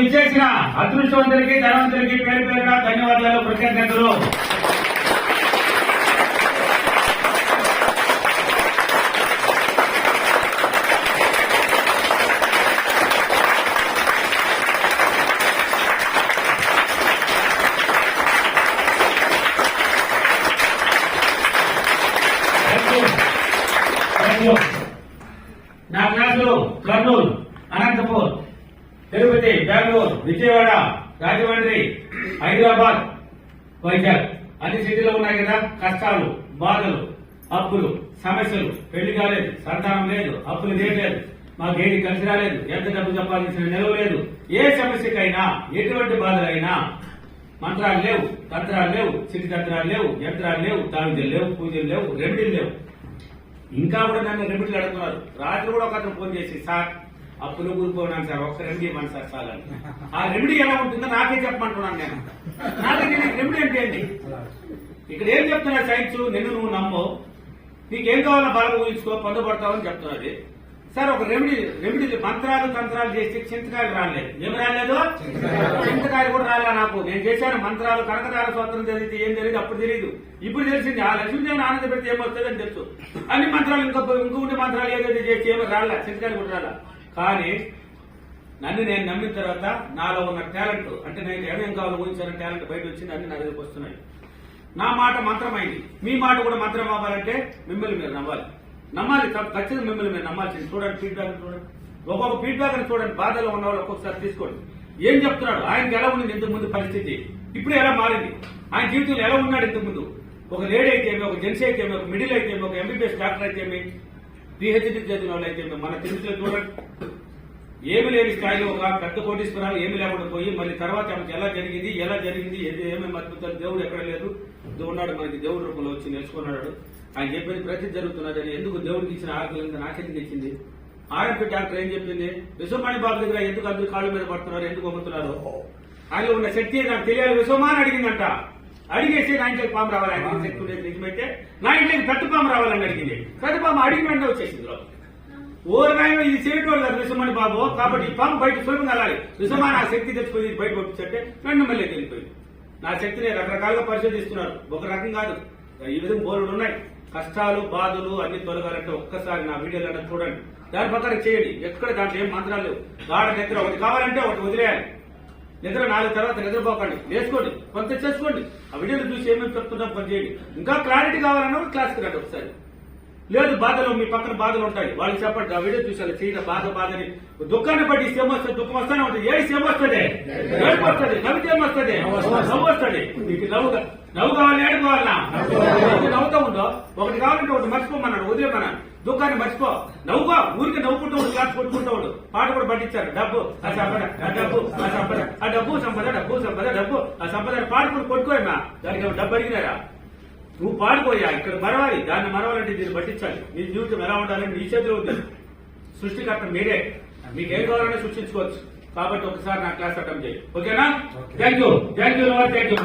విచ్చేసిన అదృష్టవంతులకి ధనవంతులకి పేరు పేరుగా ధన్యవాదాలు, కృతజ్ఞతలు. నా క్లాసులు కర్నూలు, అనంతపూర్, తిరుపతి, బెంగళూరు, విజయవాడ, రాజమండ్రి, హైదరాబాద్, వైజాగ్ అన్ని సిటీలో ఉన్నాయి కదా. కష్టాలు, బాధలు, అప్పులు, సమస్యలు, పెళ్లి కాలేదు, సంతానం లేదు, అప్పులు తీయలేదు, మాకేది కలిసి రాలేదు, ఎంత డబ్బు సంపాదించిన నిలవలేదు, ఏ సమస్యకైనా ఎటువంటి బాధలైనా మంత్రాలు లేవు, తంత్రాలు లేవు, సిటి తంత్రాలు లేవు, యంత్రాలు లేవు, తావిదలు లేవు, పూజలు లేవు, రెమెడీలు లేవు. ఇంకా కూడా నన్ను రెమెడీలు అడుగుతున్నారు. రాత్రి కూడా ఒక అతను ఫోన్ చేసి, సార్ అప్పులు కూలిపోయినాను సార్, ఒక్క రెమెడీ ఇవ్వండి సార్ చాలని. ఆ రెమెడీ ఎలా ఉంటుందో నాకే చెప్పమంటున్నాను నేను. నా దగ్గర రెమెడీ అంటే ఏంటి? ఇక్కడ ఏం చెప్తున్నా సైన్స్, నిన్ను నువ్వు నమ్మో, నీకేం కావాలో బాగా ఊహించుకో, పొందబడతావని చెప్తున్నది. సార్ ఒక రెమెడీ మంత్రాలు తంత్రాలు చేసి చింతకాయలు రాలేదు. ఏమి రాలేదు? చింతకాయలు కూడా రాలే నాకు. నేను చేశాను మంత్రాలు, కనకదార స్వతంత్రం చదివితే ఏం తెలియదు, అప్పుడు తెలియదు, ఇప్పుడు తెలిసింది. ఆ లక్ష్మీదేవిని ఆనంద పెడితే ఏమొస్తుంది అని తెలుసు. అన్ని మంత్రాలు ఇంకో ఉండే మంత్రాలు ఏదైతే చేసి ఏమో రాలే, చింతకాయలు కూడా రాలే. కానీ నన్ను నేను నమ్మిన తర్వాత నాలో ఉన్న టాలెంట్, అంటే నేను ఏమేం కావాలో ఊహించిన టాలెంట్ బయట వచ్చింది, అన్ని నా దగ్గరకు వస్తున్నాయి. నా మాట మంత్రమైంది. మీ మాట కూడా మంత్రం అవ్వాలంటే మిమ్మల్ని మీరు నమ్మాలి. ఖచ్చితంగా మిమ్మల్ని మీరు నమ్మాల్సింది. చూడండి, ఫీడ్బ్యాక్ చూడండి, ఒక్కొక్క ఫీడ్బ్యాక్ అని చూడండి. బాధలో ఉన్న వాళ్ళు ఒక్కొక్కసారి తీసుకోండి. ఏం చెప్తున్నాడు, ఆయనకి ఎలా ఉంది ఇంతకు ముందు పరిస్థితి, ఇప్పుడు ఎలా మారింది, ఆయన జీవితంలో ఎలా ఉన్నాడు ఇంతకు ముందు. ఒక లేడీ అయితే ఏమి, ఒక జెంట్స్ అయితే ఏమి, ఒక మిడిల్ అయితే ఏమి, ఒక ఎంబీబీఎస్ డాక్టర్ అయితే ఏమి, పిహెచ్డీ చదివిన వాళ్ళు అయితే ఏమి, మన తిరుపతిలో చూడండి ఏమి లేని స్థాయిలో ఒక పెద్ద కోటీశ్వరాలు ఏమి లేకుండా పోయి మళ్ళీ తర్వాత ఆమెకి ఎలా జరిగింది ఏమేమి అద్భుతాలు, దేవుడు ఎక్కడ లేదు, ఉన్నాడు మనకి దేవుడి రూపంలో వచ్చి నేర్చుకున్నాడు. ఆయన చెప్పింది ప్రతి జరుగుతున్నదని. ఎందుకు దేవుడికి ఇచ్చిన ఆరోగ్యం నాకెందుకు ఇచ్చింది? ఆర్ఎంపీ డాక్టర్ ఏం చెప్పింది, విశ్వమాణి బాబు దగ్గర ఎందుకు అందరూ కాళ్ళ మీద పడుతున్నారు, ఎందుకు అమ్ముతున్నారు, ఆయనలో ఉన్న శక్తి నాకు తెలియాలి విశ్వమా అని అడిగిందంట. అడిగేసి నా ఇంట్లోకి పాము రావాలి, ఆయన శక్తి ఉండేది నిజమైతే నా ఇంట్లోకి పెద్దపాము రావాలని అడిగింది. పెద్దపాము అడిగిన వెంటనే వచ్చేసింది. ఓరగాయన ఇది చేయటోళ్ళు కాదు విశ్వమణి బాబు, కాబట్టి ఈ పాము బయట సులభంగా వెళ్ళాలి. విశ్వమా నా శక్తి తెచ్చిపోయి బయట పంపించంటే వెంటనే మళ్ళీ వెళ్ళిపోయింది. నా శక్తిని రకరకాలుగా పరిశోధిస్తున్నారు, ఒక రకం కాదు. ఈ విధంగా బోర్డులు ఉన్నాయి. కష్టాలు, బాధలు అన్ని తొలగాలంటే ఒక్కసారి నా వీడియోలో చూడండి, దాని ప్రకారం చేయండి. ఎక్కడ దాంట్లో ఏం మంత్రాలు లేవు. గాఢ నిద్ర ఒకటి కావాలంటే ఒకటి వదిలేయాలి. నిద్ర 4 తర్వాత నిద్రపోకండి, వేసుకోండి, కొంత చేసుకోండి. ఆ వీడియోలు చూసి ఏమేమి చెప్తున్నా పని చేయండి. ఇంకా క్లారిటీ కావాలన్నా క్లాస్కి రండి ఒకసారి. లేదు బాధలు, మీ పక్కన బాధలు ఉంటాయి, వాళ్ళకి చెప్పండి. ఆ వీడియో చూసారు చేయడం బాధని. దుఃఖాన్ని బట్టి సేమ్ వస్తుంది, దుఃఖం వస్తానే ఉంటుంది. ఏది సేమ్ వస్తుంది, ఏడుపు వస్తుంది, నవ్వితే ఏమొస్తుంది, నవ్వు వస్తుంది. మీకు నవ్వు కావాలి, ఏడుకోవాలన్నా నవ్వుతా ఉండో. ఒకటి కావాలంటే ఒకటి మర్చిపోమన్నాడు, వదిలేమన్నాడు. దుఃఖాన్ని మర్చిపో, నవ్వుకో. ఊరికి నవ్వుకుంటూ ఉండు, క్లాస్ కొట్టుకుంటూ ఉండు. పాట కూడా పట్టించారు, డబ్బు ఆ సంపద, ఆ డబ్బు ఆ సంపద, ఆ డబ్బు సంపద, డబ్బు సంపద, డబ్బు ఆ సంపద పాడుకుని కొట్టుకోయమ్మా. దానికి డబ్బు అడిగినారా? నువ్వు పాడిపోయా, ఇక్కడ మరవాలి. దాన్ని మరవాలంటే దీన్ని పట్టించాలి. నీ జీవితం ఎలా ఉండాలని నీ చేతిలో ఉంది. సృష్టికర్త మీరే, మీకేం కావాలన్నా సృష్టించుకోవచ్చు. కాబట్టి ఒకసారి నా క్లాస్ అటెంప్ట్ చేయి, ఓకేనా? Thank you, thank you.